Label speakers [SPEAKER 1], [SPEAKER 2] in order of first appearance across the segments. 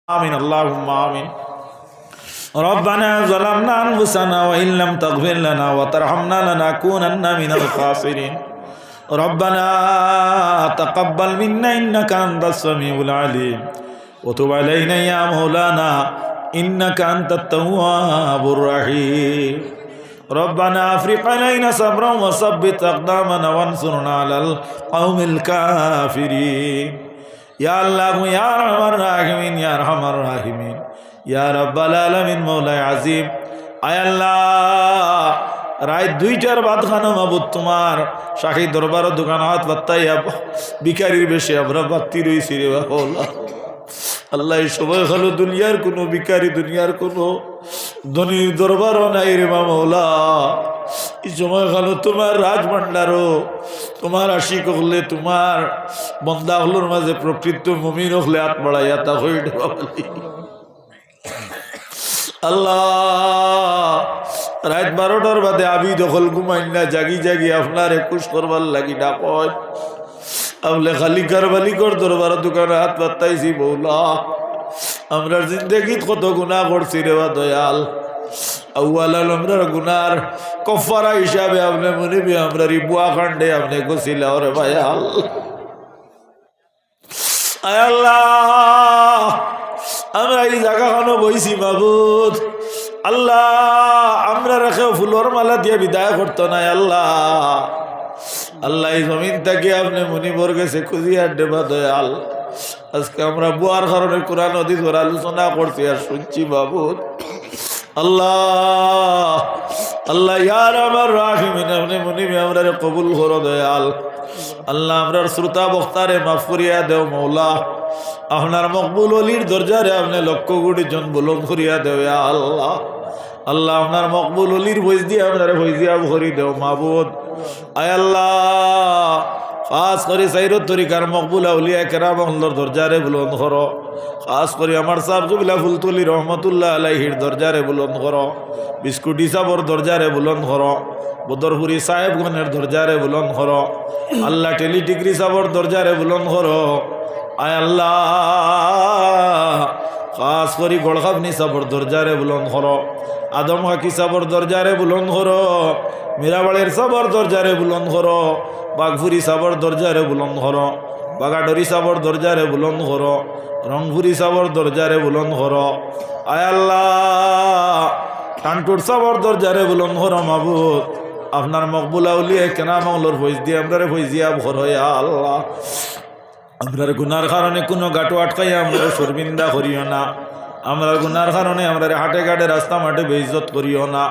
[SPEAKER 1] آمين اللهم آمين ربنا ظلمنا أنفسنا وإن لم تغفر لنا وترحمنا لنكونن من الخاسرين ربنا تقبل منا إنك أنت السميع العليم وتب علينا يا مولانا إنك أنت التواب الرحيم ربنا أفرغ علينا صبرا وثبت أقدامنا وانصرنا على القوم الكافرين يا الله يا أرحم الراحمين يا أرحم الراحمين يا رب العالمين مولاي عظيم আয় আল্লাহ রাত 2টার বাদ খানো মাবুদ তোমার শাহী দরবার দোকান হাত বাত্তাইয়া ভিখারির বেশে আমরা বাত্তি রইছি রে বাবা আল্লাহ এই সময় হলো দুনিয়ার কোনো ভিখারি দুনিয়ার কোনো ধনীর দরবারও নাই রে মাওলা এই সময় হলো তোমার রাজভান্ডারও তোমার আশিক হলে তোমার বন্দা হলোর মাঝে প্রকৃত মুমিন হলে হাত বাড়াইয়া তা হয়ে আল্লাহ রাত 12টার বাদে আমি দখল ঘুমাই না জাগি জাগি আপনার 21 করবার লাগি ডাক আমলে খালি কারবালি কর দরবার দোকানে হাত পাতাইছি বৌলা আমরা জিন্দগিত কত গুনাহ করছি রে দয়াল আউয়ালাল আমরার গুনার কফারা হিসাবে আপনি মনে বি আমরা রিবুয়া কাণ্ডে আপনি গছিলা ওরে ভাই আল্লাহ আমরা এই জায়গাখানো বইছি মাবুদ আল্লাহ আমরা রেখে ফুলর মালা দিয়ে বিদায় করতো না আল্লাহ আল্লাহ এই জমিন থেকে আপনি মুনিবর গেছে খুঁজিয়ার দেবা দয়াল আজকে আমরা বুয়ার কারণে কোরআন হাদিস ওর আলোচনা করছি আর শুনছি বাবুদ আল্লাহ আল্লাহ ইয়ার আমার রাহিমিন আপনি মুনিবে আমরা কবুল করো দয়াল আল্লাহ আমরার শ্রোতা বক্তারে মাফ করিয়া দেও মৌলা আপনার মকবুল অলির দরজারে আপনি লক্ষ কোটি জন বুলন্দ করিয়া দেও আল্লাহ আল্লাহ আপনার মকবুল অলির বইজ দিয়ে আপনার বইজিয়া ভরি দেও মাবুদ আয় আল্লাহ খাস করে সাইরত তরিকার মকবুল আউলিয়া কেরাম আল্লাহর দরজারে বুলন্দ করো খাস করে আমার সাহেব কবিলা ফুলতুলি রহমতুল্লাহ আলাইহির দরজারে বুলন্দ করো বিস্কুটি সাবর দরজারে বুলন্দ করো বদরপুরি সাহেবগণের দরজারে বুলন্দ করো আল্লাহ টেলিটিগ্রি সাবর দরজারে বুলন্দ করো আয় আল্লাহ খাস করি গড়খাবনি সাবর দরজারে বুলন্দ করো আদম হাকি সাবর দরজারে বুলন্দ করো মীরাবাড়ির সাবর দরজারে বুলন্দ করো বাঘপুরি সাবর দরজারে বুলন্দ করো বাগাডরি সাবর দরজারে বুলন্দ করো রংপুরি সাবর দরজারে বুলন্দ করো আয় আল্লাহ টানটুর সাবর দরজারে বুলন্দ করো মাবুদ আপনার মকবুল আউলিয়া কেনা মাওলার ফৈজ দিয়ে আমরা ফৈজিয়া ভর হয়ে আল্লাহ আমরার গুনার কারণে কোনো গাটো আটকাইয়া আমরা শর্মিন্দা করিও না আমরার গুনার কারণে আমরা হাটে ঘাটে রাস্তা মাঠে বেইজ্জত করিও না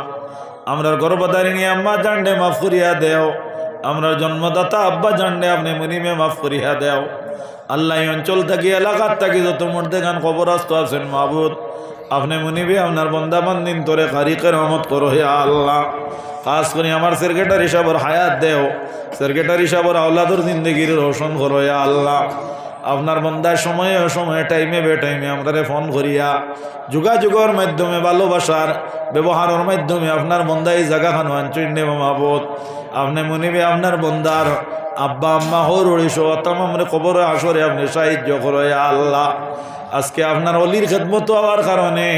[SPEAKER 1] আমরার গর্ভধারিণী আম্মা জানডে মাফ করিয়া দেও আমরার জন্মদাতা আব্বা জানডে আপনি মনিমে মাফ করিয়া দেও আল্লাহ এই অঞ্চল থাকি এলাকার থাকি যত মধ্যে গান কবরস্থ আছেন মাহবুদ আপনি মনিবে আপনার বন্দাবান্দিন তোরে খারিকের রহমত করো হে আল্লাহ খাস করে আমার সেক্রেটারি সাহেবের হায়াত দেও সেক্রেটারি সাহেবের আওলাদর জিন্দগির রোশন করো হে আল্লাহ আপনার বন্দার সময়ে অসময়ে টাইমে বে টাইমে আমরা ফোন করিয়া যোগাযোগের মাধ্যমে ভালোবাসার ব্যবহারের মাধ্যমে আপনার বন্দা এই জায়গাখান আঞ্চলিক নেব মাহবুদ আপনি মনিবে আপনার বন্দার আব্বা আম্মা হর ওড়িশ তাম আমরা কবর আসরে আপনি সাহায্য করো হে আল্লাহ আজকে আপনার অলির খেদমত হওয়ার কারণে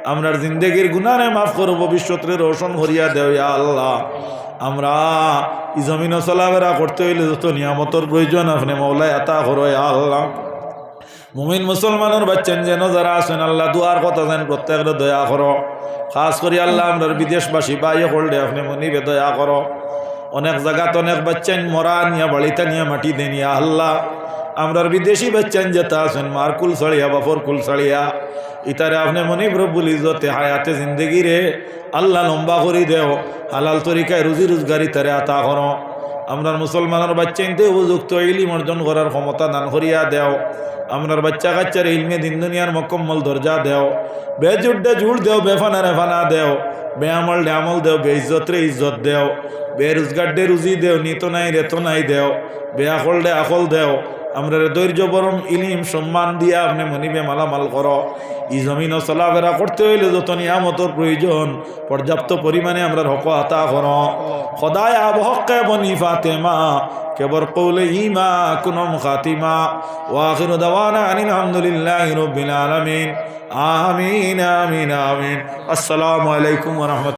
[SPEAKER 1] আমরার জিন্দগির গুনারে মাফ করো ভবিষ্যতের রোশন করিয়া দেও ইয়া আল্লাহ আমরা এই জমিন চলাফেরা করতে হইলে যত নিয়ামতর প্রয়োজন আপনি মৌলায় আতা করো ইয়া আল্লাহ মুমিন মুসলমানের বাচ্চান যেন যারা আছেন আল্লাহ দুয়ার কথা যেন প্রত্যেকের দয়া করো খাস করি আল্লাহ আমরার বিদেশবাসী বাইয়ে করলে আপনি মনিবে দয়া করো অনেক জায়গাত অনেক বাচ্চান মরা নিয়ে বাড়িতে নিয়ে মাটি দেন ইয়া আল্লাহ আমরার বিদেশি বাচ্চান যেটা আছেন মার কুল ছাড়িয়া বাপর কুল ছাড়িয়া ইতারে আপনি মনিব রব্বুল ইজ্জতে হায়াতে জিন্দগি রে আল্লাহ লম্বা করি দেও হালাল তরিকায় রুজি রোজগারি তারে আতা করো আমরার মুসলমানের বাচ্চাইনতে উপযুক্ত ইলম অর্জন করার ক্ষমতা দান করিয়া দেও আমরার বাচ্চা কাচ্চার ইলমে দিন দুনিয়ার মকম্মল দরজা দেও বেজুড্ডে জুড় দেও বেফানারে ফানা দেও বেআমল ডেআমল দেও বেইজ্জত রে ইজ্জত দেও বেরোজগার ডে রুজি দেও নিত নাই রেত নাই দেও বেআকল ডে আকল দেও আমরা ধৈর্য বরম ইলিম সম্মান দিয়া আপনি মনিবে মালামাল করো। ই জমিনও চলাফেরা করতে হইলে যত নিয়ামতর প্রয়োজন পর্যাপ্ত পরিমাণে আমরা হক আতা করো। খোদায় আবহকে বনি ফাতেমা কেবর কৌলে ইমা কুনম খাতিমা ওয়া আখিরু দাওয়ানা আনিল হামদুলিল্লাহি রাব্বিল আলামিন। আমিন আমিন আমিন। আসসালামু আলাইকুম ওয়া রাহমাতুল্লাহ।